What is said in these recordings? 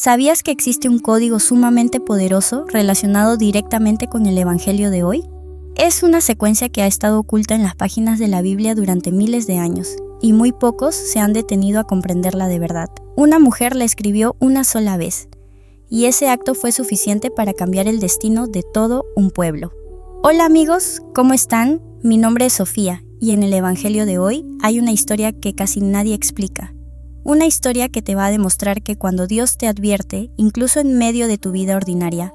¿Sabías que existe un código sumamente poderoso relacionado directamente con el Evangelio de hoy? Es una secuencia que ha estado oculta en las páginas de la Biblia durante miles de años, y muy pocos se han detenido a comprenderla de verdad. Una mujer la escribió una sola vez, y ese acto fue suficiente para cambiar el destino de todo un pueblo. Hola amigos, ¿cómo están? Mi nombre es Sofía, y en el Evangelio de hoy hay una historia que casi nadie explica. Una historia que te va a demostrar que cuando Dios te advierte, incluso en medio de tu vida ordinaria,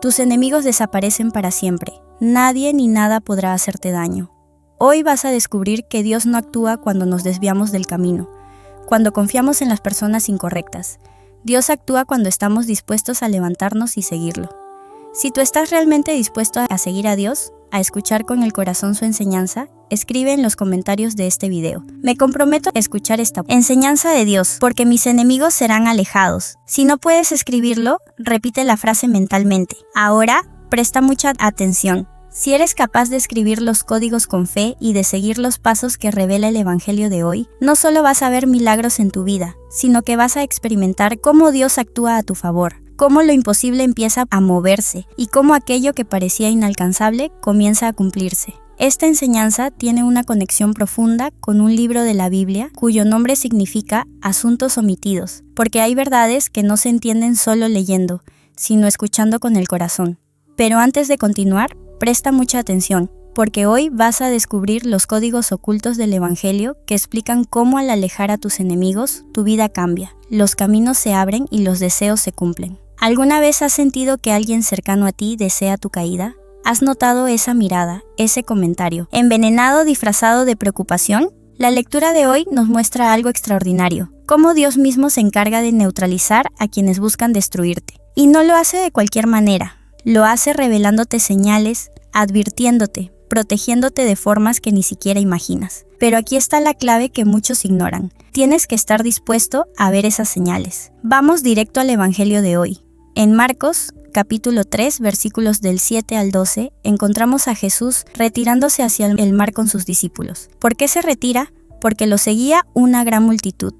tus enemigos desaparecen para siempre. Nadie ni nada podrá hacerte daño. Hoy vas a descubrir que Dios no actúa cuando nos desviamos del camino, cuando confiamos en las personas incorrectas. Dios actúa cuando estamos dispuestos a levantarnos y seguirlo. Si tú estás realmente dispuesto a seguir a Dios, a escuchar con el corazón su enseñanza, escribe en los comentarios de este video. Me comprometo a escuchar esta enseñanza de Dios, porque mis enemigos serán alejados. Si no puedes escribirlo, repite la frase mentalmente. Ahora, presta mucha atención. Si eres capaz de escribir los códigos con fe y de seguir los pasos que revela el Evangelio de hoy, no solo vas a ver milagros en tu vida, sino que vas a experimentar cómo Dios actúa a tu favor, cómo lo imposible empieza a moverse y cómo aquello que parecía inalcanzable comienza a cumplirse. Esta enseñanza tiene una conexión profunda con un libro de la Biblia cuyo nombre significa Asuntos Omitidos, porque hay verdades que no se entienden solo leyendo, sino escuchando con el corazón. Pero antes de continuar, presta mucha atención, porque hoy vas a descubrir los códigos ocultos del Evangelio que explican cómo al alejar a tus enemigos, tu vida cambia, los caminos se abren y los deseos se cumplen. ¿Alguna vez has sentido que alguien cercano a ti desea tu caída? ¿Has notado esa mirada, ese comentario, envenenado disfrazado de preocupación? La lectura de hoy nos muestra algo extraordinario, cómo Dios mismo se encarga de neutralizar a quienes buscan destruirte. Y no lo hace de cualquier manera. Lo hace revelándote señales, advirtiéndote, protegiéndote de formas que ni siquiera imaginas. Pero aquí está la clave que muchos ignoran. Tienes que estar dispuesto a ver esas señales. Vamos directo al Evangelio de hoy. En Marcos, capítulo 3, versículos del 7 al 12, encontramos a Jesús retirándose hacia el mar con sus discípulos. ¿Por qué se retira? Porque lo seguía una gran multitud.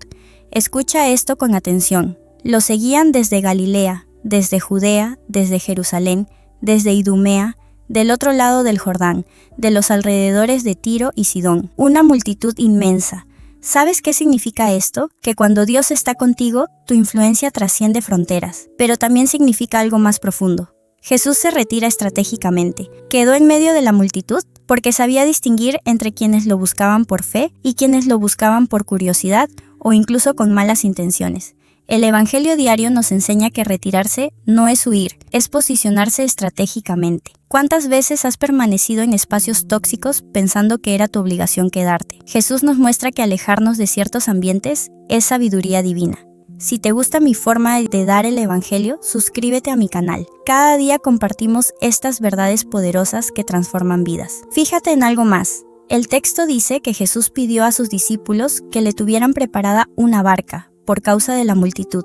Escucha esto con atención. Lo seguían desde Galilea, desde Judea, desde Jerusalén, desde Idumea, del otro lado del Jordán, de los alrededores de Tiro y Sidón. Una multitud inmensa. ¿Sabes qué significa esto? Que cuando Dios está contigo, tu influencia trasciende fronteras, pero también significa algo más profundo. Jesús se retira estratégicamente. Quedó en medio de la multitud porque sabía distinguir entre quienes lo buscaban por fe y quienes lo buscaban por curiosidad o incluso con malas intenciones. El Evangelio diario nos enseña que retirarse no es huir, es posicionarse estratégicamente. ¿Cuántas veces has permanecido en espacios tóxicos pensando que era tu obligación quedarte? Jesús nos muestra que alejarnos de ciertos ambientes es sabiduría divina. Si te gusta mi forma de dar el Evangelio, suscríbete a mi canal. Cada día compartimos estas verdades poderosas que transforman vidas. Fíjate en algo más. El texto dice que Jesús pidió a sus discípulos que le tuvieran preparada una barca, por causa de la multitud,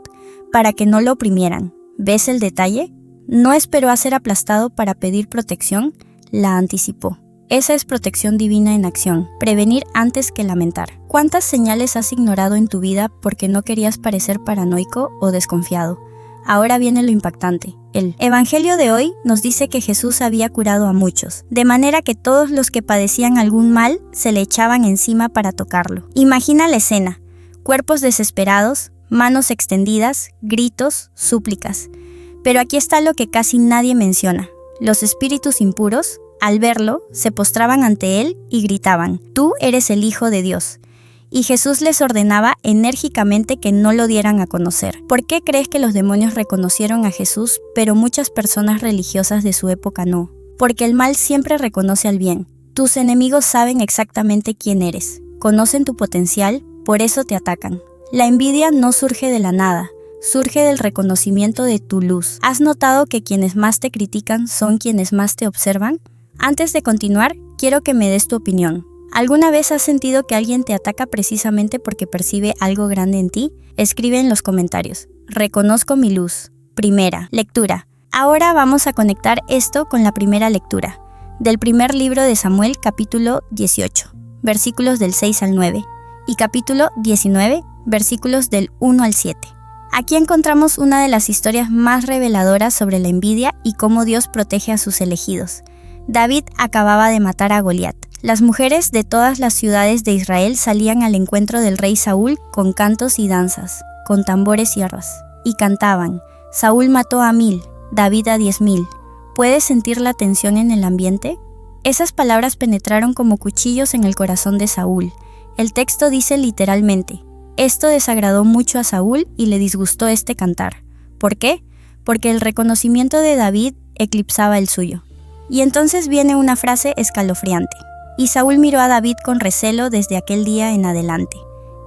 para que no lo oprimieran. ¿Ves el detalle? No esperó a ser aplastado para pedir protección, la anticipó. Esa es protección divina en acción, prevenir antes que lamentar. ¿Cuántas señales has ignorado en tu vida porque no querías parecer paranoico o desconfiado? Ahora viene lo impactante. El Evangelio de hoy nos dice que Jesús había curado a muchos, de manera que todos los que padecían algún mal se le echaban encima para tocarlo. Imagina la escena. Cuerpos desesperados, manos extendidas, gritos, súplicas. Pero aquí está lo que casi nadie menciona. Los espíritus impuros, al verlo, se postraban ante él y gritaban: «Tú eres el Hijo de Dios». Y Jesús les ordenaba enérgicamente que no lo dieran a conocer. ¿Por qué crees que los demonios reconocieron a Jesús, pero muchas personas religiosas de su época no? Porque el mal siempre reconoce al bien. Tus enemigos saben exactamente quién eres, conocen tu potencial, por eso te atacan. La envidia no surge de la nada, surge del reconocimiento de tu luz. ¿Has notado que quienes más te critican son quienes más te observan? Antes de continuar, quiero que me des tu opinión. ¿Alguna vez has sentido que alguien te ataca precisamente porque percibe algo grande en ti? Escribe en los comentarios. Reconozco mi luz. Primera lectura. Ahora vamos a conectar esto con la primera lectura, del primer libro de Samuel, capítulo 18, versículos del 6 al 9, y capítulo 19, versículos del 1 al 7. Aquí encontramos una de las historias más reveladoras sobre la envidia y cómo Dios protege a sus elegidos. David acababa de matar a Goliat. Las mujeres de todas las ciudades de Israel salían al encuentro del rey Saúl con cantos y danzas, con tambores y arpas, y cantaban: Saúl mató a 1000, David a 10,000. ¿Puedes sentir la tensión en el ambiente? Esas palabras penetraron como cuchillos en el corazón de Saúl. El texto dice literalmente: esto desagradó mucho a Saúl y le disgustó este cantar. ¿Por qué? Porque el reconocimiento de David eclipsaba el suyo. Y entonces viene una frase escalofriante: y Saúl miró a David con recelo desde aquel día en adelante.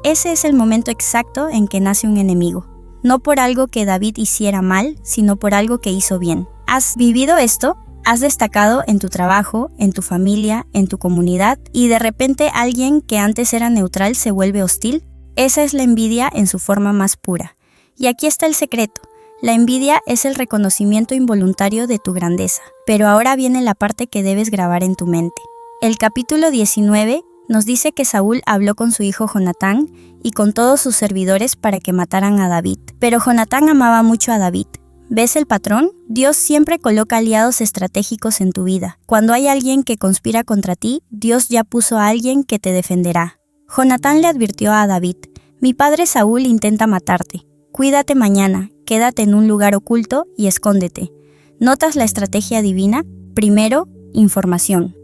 Ese es el momento exacto en que nace un enemigo. No por algo que David hiciera mal, sino por algo que hizo bien. ¿Has vivido esto? ¿Has destacado en tu trabajo, en tu familia, en tu comunidad, y de repente alguien que antes era neutral se vuelve hostil? Esa es la envidia en su forma más pura. Y aquí está el secreto. La envidia es el reconocimiento involuntario de tu grandeza. Pero ahora viene la parte que debes grabar en tu mente. El capítulo 19 nos dice que Saúl habló con su hijo Jonatán y con todos sus servidores para que mataran a David. Pero Jonatán amaba mucho a David. ¿Ves el patrón? Dios siempre coloca aliados estratégicos en tu vida. Cuando hay alguien que conspira contra ti, Dios ya puso a alguien que te defenderá. Jonatán le advirtió a David: mi padre Saúl intenta matarte. Cuídate mañana, quédate en un lugar oculto y escóndete. ¿Notas la estrategia divina? Primero, información.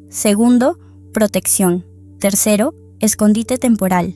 Segundo, protección. Tercero, escondite temporal.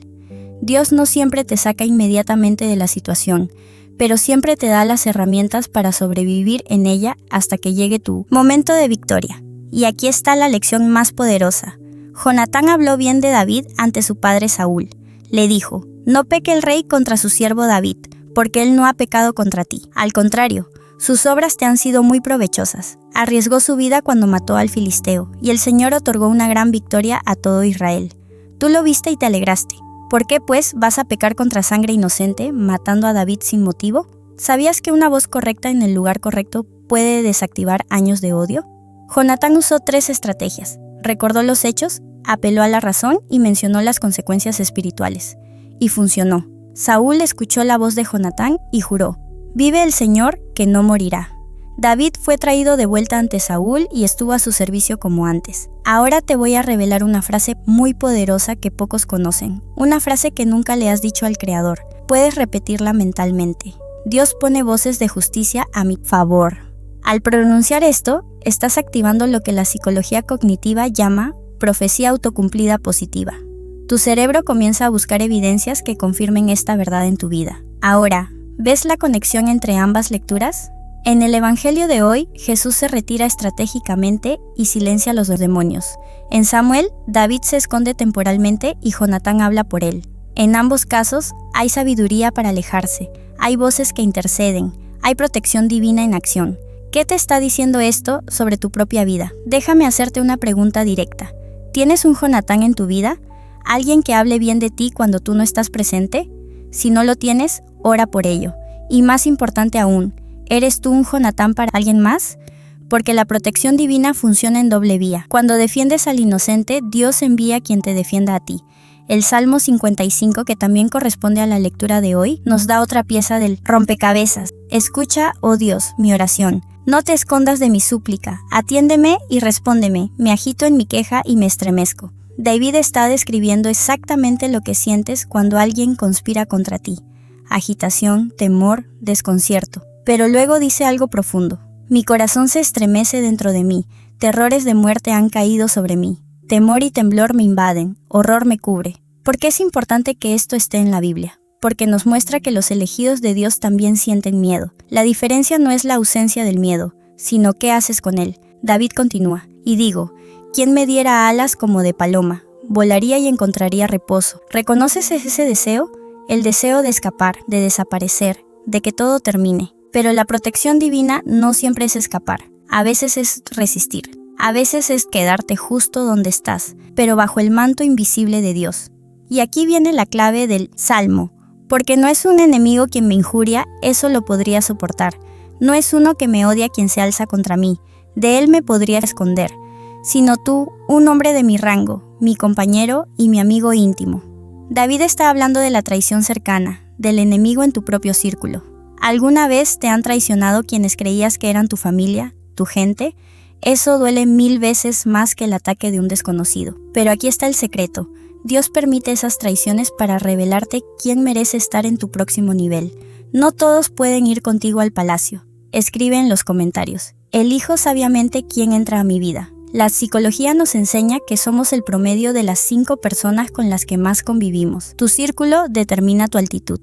Dios no siempre te saca inmediatamente de la situación, pero siempre te da las herramientas para sobrevivir en ella hasta que llegue tu momento de victoria. Y aquí está la lección más poderosa. Jonatán habló bien de David ante su padre Saúl. Le dijo: no peque el rey contra su siervo David, porque él no ha pecado contra ti. Al contrario, sus obras te han sido muy provechosas. Arriesgó su vida cuando mató al filisteo, y el Señor otorgó una gran victoria a todo Israel. Tú lo viste y te alegraste. ¿Por qué, pues, vas a pecar contra sangre inocente, matando a David sin motivo? ¿Sabías que una voz correcta en el lugar correcto puede desactivar años de odio? Jonatán usó 3 estrategias. Recordó los hechos, apeló a la razón y mencionó las consecuencias espirituales. Y funcionó. Saúl escuchó la voz de Jonatán y juró: vive el Señor, que no morirá. David fue traído de vuelta ante Saúl y estuvo a su servicio como antes. Ahora te voy a revelar una frase muy poderosa que pocos conocen. Una frase que nunca le has dicho al Creador. Puedes repetirla mentalmente. Dios pone voces de justicia a mi favor. Al pronunciar esto, estás activando lo que la psicología cognitiva llama profecía autocumplida positiva. Tu cerebro comienza a buscar evidencias que confirmen esta verdad en tu vida. Ahora, ¿ves la conexión entre ambas lecturas? En el Evangelio de hoy, Jesús se retira estratégicamente y silencia a los demonios. En Samuel, David se esconde temporalmente y Jonatán habla por él. En ambos casos, hay sabiduría para alejarse, hay voces que interceden, hay protección divina en acción. ¿Qué te está diciendo esto sobre tu propia vida? Déjame hacerte una pregunta directa. ¿Tienes un Jonatán en tu vida? ¿Alguien que hable bien de ti cuando tú no estás presente? Si no lo tienes, ora por ello. Y más importante aún, ¿eres tú un Jonatán para alguien más? Porque la protección divina funciona en doble vía. Cuando defiendes al inocente, Dios envía a quien te defienda a ti. El Salmo 55, que también corresponde a la lectura de hoy, nos da otra pieza del rompecabezas. Escucha, oh Dios, mi oración. No te escondas de mi súplica. Atiéndeme y respóndeme. Me agito en mi queja y me estremezco. David está describiendo exactamente lo que sientes cuando alguien conspira contra ti. Agitación, temor, desconcierto. Pero luego dice algo profundo. Mi corazón se estremece dentro de mí. Terrores de muerte han caído sobre mí. Temor y temblor me invaden. Horror me cubre. ¿Por qué es importante que esto esté en la Biblia? Porque nos muestra que los elegidos de Dios también sienten miedo. La diferencia no es la ausencia del miedo, sino qué haces con él. David continúa, y digo, ¿quién me diera alas como de paloma? Volaría y encontraría reposo. ¿Reconoces ese deseo? El deseo de escapar, de desaparecer, de que todo termine. Pero la protección divina no siempre es escapar. A veces es resistir. A veces es quedarte justo donde estás, pero bajo el manto invisible de Dios. Y aquí viene la clave del Salmo. Porque no es un enemigo quien me injuria, eso lo podría soportar. No es uno que me odia quien se alza contra mí, de él me podría esconder. Sino tú, un hombre de mi rango, mi compañero y mi amigo íntimo. David está hablando de la traición cercana, del enemigo en tu propio círculo. ¿Alguna vez te han traicionado quienes creías que eran tu familia, tu gente? Eso duele 1000 veces más que el ataque de un desconocido. Pero aquí está el secreto. Dios permite esas traiciones para revelarte quién merece estar en tu próximo nivel. No todos pueden ir contigo al palacio. Escribe en los comentarios. Elijo sabiamente quién entra a mi vida. La psicología nos enseña que somos el promedio de las 5 personas con las que más convivimos. Tu círculo determina tu altitud.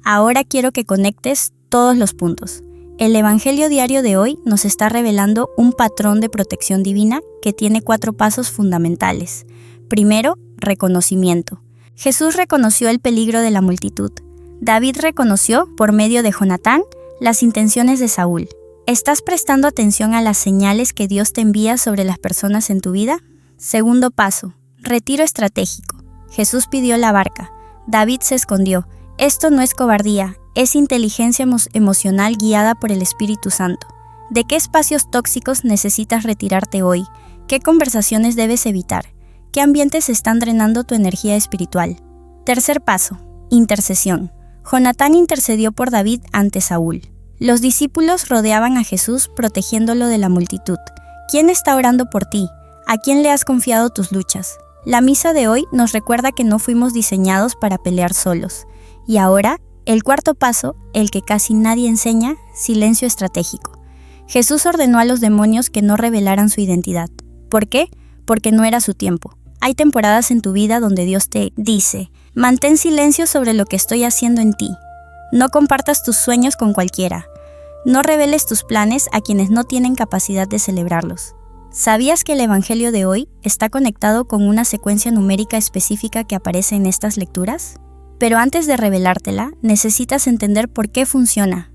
Ahora quiero que conectes todos los puntos. El Evangelio diario de hoy nos está revelando un patrón de protección divina que tiene 4 pasos fundamentales. Primero, reconocimiento. Jesús reconoció el peligro de la multitud. David reconoció, por medio de Jonatán, las intenciones de Saúl. ¿Estás prestando atención a las señales que Dios te envía sobre las personas en tu vida? Segundo paso, retiro estratégico. Jesús pidió la barca. David se escondió. Esto no es cobardía, es inteligencia emocional guiada por el Espíritu Santo. ¿De qué espacios tóxicos necesitas retirarte hoy? ¿Qué conversaciones debes evitar? ¿Qué ambientes están drenando tu energía espiritual? Tercer paso, intercesión. Jonatán intercedió por David ante Saúl. Los discípulos rodeaban a Jesús protegiéndolo de la multitud. ¿Quién está orando por ti? ¿A quién le has confiado tus luchas? La misa de hoy nos recuerda que no fuimos diseñados para pelear solos. Y ahora, el cuarto paso, el que casi nadie enseña, silencio estratégico. Jesús ordenó a los demonios que no revelaran su identidad. ¿Por qué? Porque no era su tiempo. Hay temporadas en tu vida donde Dios te dice, mantén silencio sobre lo que estoy haciendo en ti. No compartas tus sueños con cualquiera. No reveles tus planes a quienes no tienen capacidad de celebrarlos. ¿Sabías que el Evangelio de hoy está conectado con una secuencia numérica específica que aparece en estas lecturas? Pero antes de revelártela, necesitas entender por qué funciona.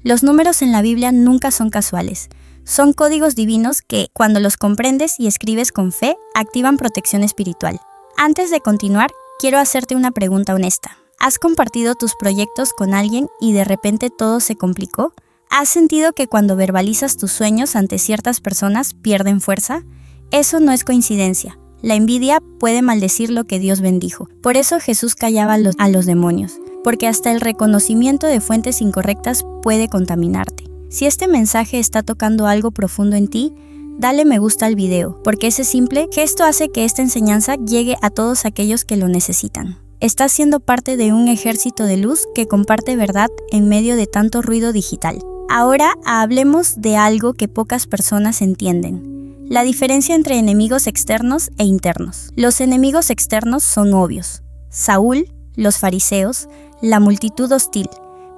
Los números en la Biblia nunca son casuales. Son códigos divinos que, cuando los comprendes y escribes con fe, activan protección espiritual. Antes de continuar, quiero hacerte una pregunta honesta. ¿Has compartido tus proyectos con alguien y de repente todo se complicó? ¿Has sentido que cuando verbalizas tus sueños ante ciertas personas pierden fuerza? Eso no es coincidencia. La envidia puede maldecir lo que Dios bendijo. Por eso Jesús callaba a los demonios, porque hasta el reconocimiento de fuentes incorrectas puede contaminarte. Si este mensaje está tocando algo profundo en ti, dale me gusta al video, porque ese simple gesto hace que esta enseñanza llegue a todos aquellos que lo necesitan. Estás siendo parte de un ejército de luz que comparte verdad en medio de tanto ruido digital. Ahora hablemos de algo que pocas personas entienden. La diferencia entre enemigos externos e internos. Los enemigos externos son obvios. Saúl, los fariseos, la multitud hostil.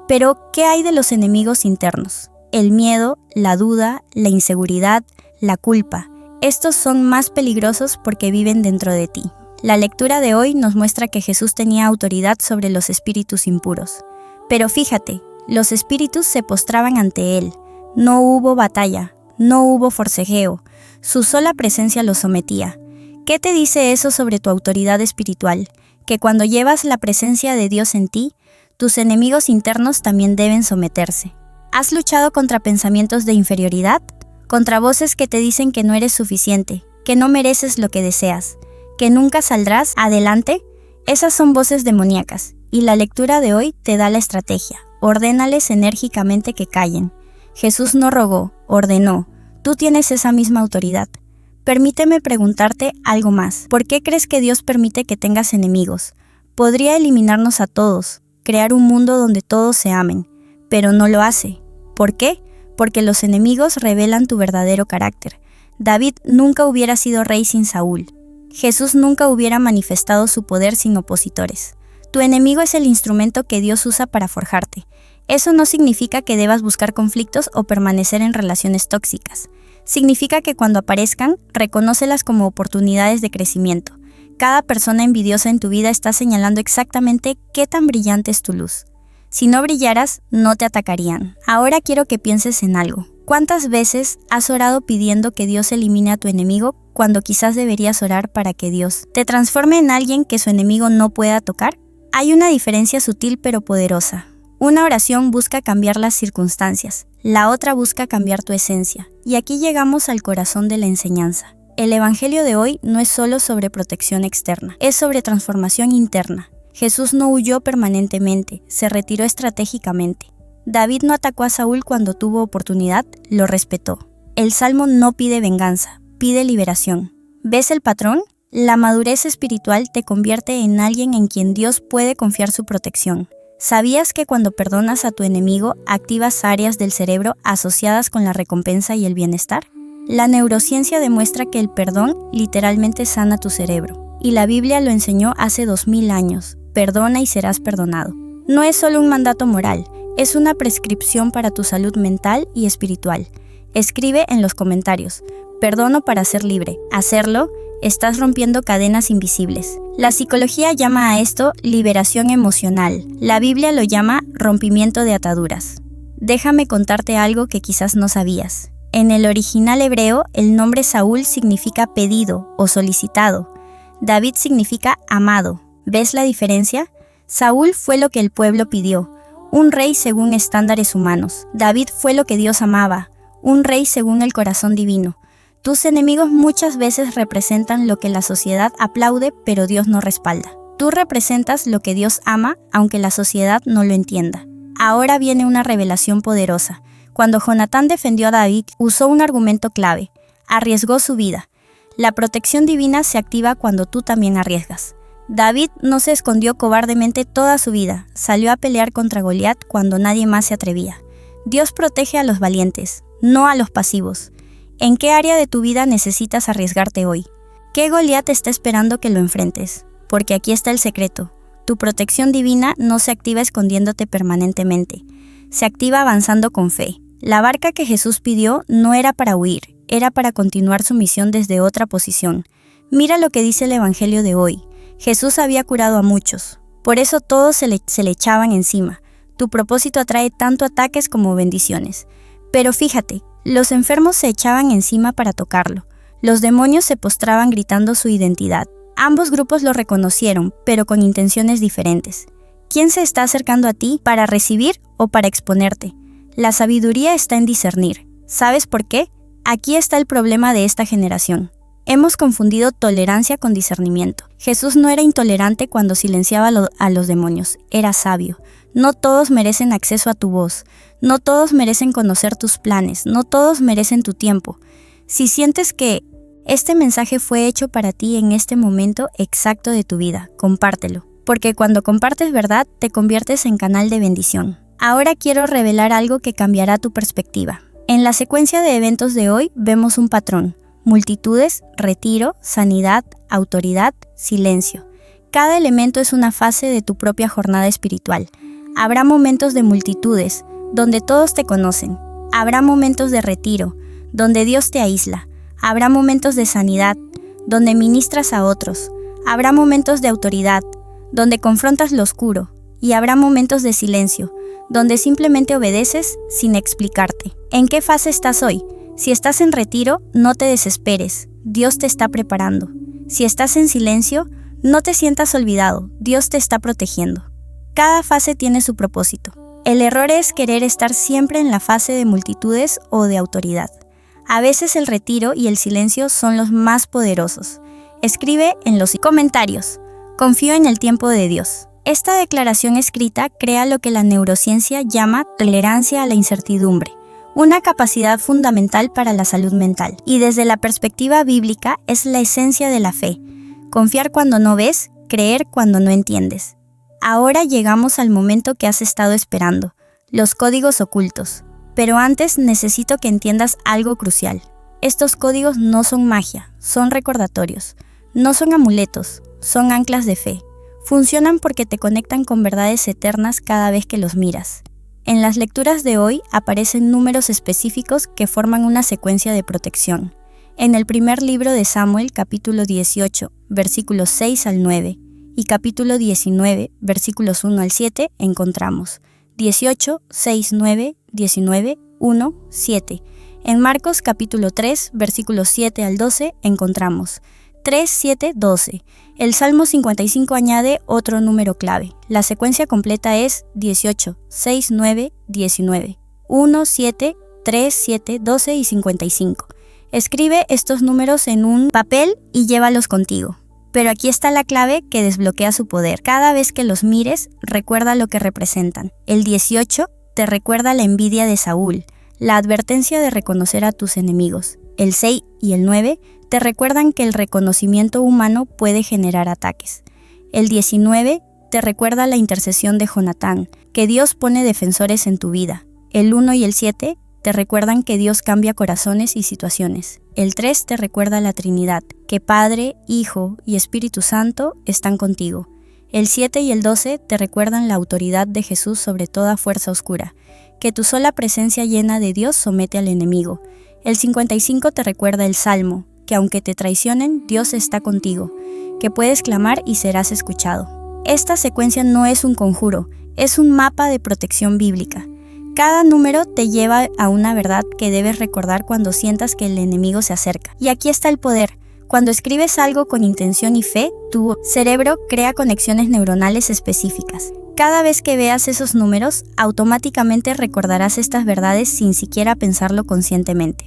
Pero, ¿qué hay de los enemigos internos? El miedo, la duda, la inseguridad, la culpa. Estos son más peligrosos porque viven dentro de ti. La lectura de hoy nos muestra que Jesús tenía autoridad sobre los espíritus impuros. Pero fíjate, los espíritus se postraban ante él. No hubo batalla, no hubo forcejeo. Su sola presencia los sometía. ¿Qué te dice eso sobre tu autoridad espiritual? Que cuando llevas la presencia de Dios en ti, tus enemigos internos también deben someterse. ¿Has luchado contra pensamientos de inferioridad? Contra voces que te dicen que no eres suficiente, que no mereces lo que deseas, que nunca saldrás adelante? Esas son voces demoníacas, y la lectura de hoy te da la estrategia. Ordénales enérgicamente que callen. Jesús no rogó, ordenó. Tú tienes esa misma autoridad. Permíteme preguntarte algo más. ¿Por qué crees que Dios permite que tengas enemigos? Podría eliminarnos a todos, crear un mundo donde todos se amen, pero no lo hace. ¿Por qué? Porque los enemigos revelan tu verdadero carácter. David nunca hubiera sido rey sin Saúl. Jesús nunca hubiera manifestado su poder sin opositores. Tu enemigo es el instrumento que Dios usa para forjarte. Eso no significa que debas buscar conflictos o permanecer en relaciones tóxicas. Significa que cuando aparezcan, reconócelas como oportunidades de crecimiento. Cada persona envidiosa en tu vida está señalando exactamente qué tan brillante es tu luz. Si no brillaras, no te atacarían. Ahora quiero que pienses en algo. ¿Cuántas veces has orado pidiendo que Dios elimine a tu enemigo cuando quizás deberías orar para que Dios te transforme en alguien que su enemigo no pueda tocar? Hay una diferencia sutil pero poderosa. Una oración busca cambiar las circunstancias, la otra busca cambiar tu esencia. Y aquí llegamos al corazón de la enseñanza. El Evangelio de hoy no es solo sobre protección externa, es sobre transformación interna. Jesús no huyó permanentemente, se retiró estratégicamente. David no atacó a Saúl cuando tuvo oportunidad, lo respetó. El Salmo no pide venganza, pide liberación. ¿Ves el patrón? La madurez espiritual te convierte en alguien en quien Dios puede confiar su protección. ¿Sabías que cuando perdonas a tu enemigo, activas áreas del cerebro asociadas con la recompensa y el bienestar? La neurociencia demuestra que el perdón literalmente sana tu cerebro, y la Biblia lo enseñó hace 2000 años. Perdona y serás perdonado. No es solo un mandato moral, es una prescripción para tu salud mental y espiritual. Escribe en los comentarios: perdono para ser libre. Hacerlo, estás rompiendo cadenas invisibles. La psicología llama a esto liberación emocional. La Biblia lo llama rompimiento de ataduras. Déjame contarte algo que quizás no sabías. En el original hebreo, el nombre Saúl significa pedido o solicitado. David significa amado. ¿Ves la diferencia? Saúl fue lo que el pueblo pidió, un rey según estándares humanos. David fue lo que Dios amaba, un rey según el corazón divino. Tus enemigos muchas veces representan lo que la sociedad aplaude, pero Dios no respalda. Tú representas lo que Dios ama, aunque la sociedad no lo entienda. Ahora viene una revelación poderosa. Cuando Jonatán defendió a David, usó un argumento clave. Arriesgó su vida. La protección divina se activa cuando tú también arriesgas. David no se escondió cobardemente toda su vida. Salió a pelear contra Goliat cuando nadie más se atrevía. Dios protege a los valientes, no a los pasivos. ¿En qué área de tu vida necesitas arriesgarte hoy? ¿Qué Goliat está esperando que lo enfrentes? Porque aquí está el secreto. Tu protección divina no se activa escondiéndote permanentemente. Se activa avanzando con fe. La barca que Jesús pidió no era para huir, era para continuar su misión desde otra posición. Mira lo que dice el Evangelio de hoy. Jesús había curado a muchos. Por eso todos se le echaban encima. Tu propósito atrae tanto ataques como bendiciones. Pero fíjate, los enfermos se echaban encima para tocarlo. Los demonios se postraban gritando su identidad. Ambos grupos lo reconocieron, pero con intenciones diferentes. ¿Quién se está acercando a ti para recibir o para exponerte? La sabiduría está en discernir. ¿Sabes por qué? Aquí está el problema de esta generación. Hemos confundido tolerancia con discernimiento. Jesús no era intolerante cuando silenciaba a los demonios, era sabio. No todos merecen acceso a tu voz, no todos merecen conocer tus planes, no todos merecen tu tiempo. Si sientes que este mensaje fue hecho para ti en este momento exacto de tu vida, compártelo, porque cuando compartes verdad te conviertes en canal de bendición. Ahora quiero revelar algo que cambiará tu perspectiva. En la secuencia de eventos de hoy vemos un patrón. Multitudes, retiro, sanidad, autoridad, silencio. Cada elemento es una fase de tu propia jornada espiritual. Habrá momentos de multitudes, donde todos te conocen. Habrá momentos de retiro, donde Dios te aísla. Habrá momentos de sanidad, donde ministras a otros. Habrá momentos de autoridad, donde confrontas lo oscuro. Y habrá momentos de silencio, donde simplemente obedeces sin explicarte. ¿En qué fase estás hoy? Si estás en retiro, no te desesperes, Dios te está preparando. Si estás en silencio, no te sientas olvidado, Dios te está protegiendo. Cada fase tiene su propósito. El error es querer estar siempre en la fase de multitudes o de autoridad. A veces el retiro y el silencio son los más poderosos. Escribe en los comentarios: confío en el tiempo de Dios. Esta declaración escrita crea lo que la neurociencia llama tolerancia a la incertidumbre. Una capacidad fundamental para la salud mental, y desde la perspectiva bíblica es la esencia de la fe. Confiar cuando no ves, creer cuando no entiendes. Ahora llegamos al momento que has estado esperando, los códigos ocultos. Pero antes necesito que entiendas algo crucial. Estos códigos no son magia, son recordatorios. No son amuletos, son anclas de fe. Funcionan porque te conectan con verdades eternas cada vez que los miras. En las lecturas de hoy aparecen números específicos que forman una secuencia de protección. En el primer libro de Samuel, capítulo 18, versículos 6 al 9, y capítulo 19, versículos 1 al 7, encontramos 18, 6, 9, 19, 1, 7. En Marcos, capítulo 3, versículos 7 al 12, encontramos 3, 7, 12. El Salmo 55 añade otro número clave. La secuencia completa es 18, 6, 9, 19, 1, 7, 3, 7, 12 y 55. Escribe estos números en un papel y llévalos contigo. Pero aquí está la clave que desbloquea su poder. Cada vez que los mires, recuerda lo que representan. El 18 te recuerda la envidia de Saúl, la advertencia de reconocer a tus enemigos. El 6 y el 9 te recuerdan que el reconocimiento humano puede generar ataques. El 19 te recuerda la intercesión de Jonatán, que Dios pone defensores en tu vida. El 1 y el 7 te recuerdan que Dios cambia corazones y situaciones. El 3 te recuerda la Trinidad, que Padre, Hijo y Espíritu Santo están contigo. El 7 y el 12 te recuerdan la autoridad de Jesús sobre toda fuerza oscura, que tu sola presencia llena de Dios somete al enemigo. El 55 te recuerda el Salmo, que aunque te traicionen, Dios está contigo, que puedes clamar y serás escuchado. Esta secuencia no es un conjuro, es un mapa de protección bíblica. Cada número te lleva a una verdad que debes recordar cuando sientas que el enemigo se acerca. Y aquí está el poder. Cuando escribes algo con intención y fe, tu cerebro crea conexiones neuronales específicas. Cada vez que veas esos números, automáticamente recordarás estas verdades sin siquiera pensarlo conscientemente.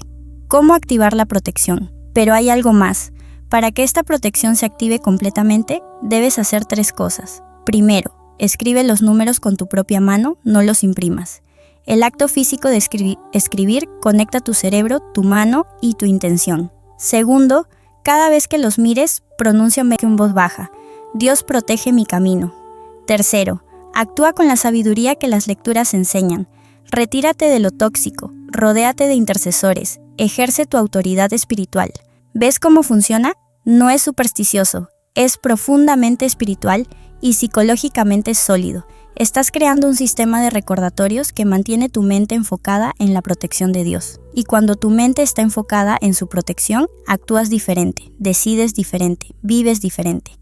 ¿Cómo activar la protección? Pero hay algo más. Para que esta protección se active completamente, debes hacer 3 cosas. Primero, escribe los números con tu propia mano, no los imprimas. El acto físico de escribir conecta tu cerebro, tu mano y tu intención. Segundo, cada vez que los mires, pronúnciame en voz baja. Dios protege mi camino. Tercero, actúa con la sabiduría que las lecturas enseñan. Retírate de lo tóxico, rodéate de intercesores, ejerce tu autoridad espiritual. ¿Ves cómo funciona? No es supersticioso, es profundamente espiritual y psicológicamente sólido. Estás creando un sistema de recordatorios que mantiene tu mente enfocada en la protección de Dios. Y cuando tu mente está enfocada en su protección, actúas diferente, decides diferente, vives diferente.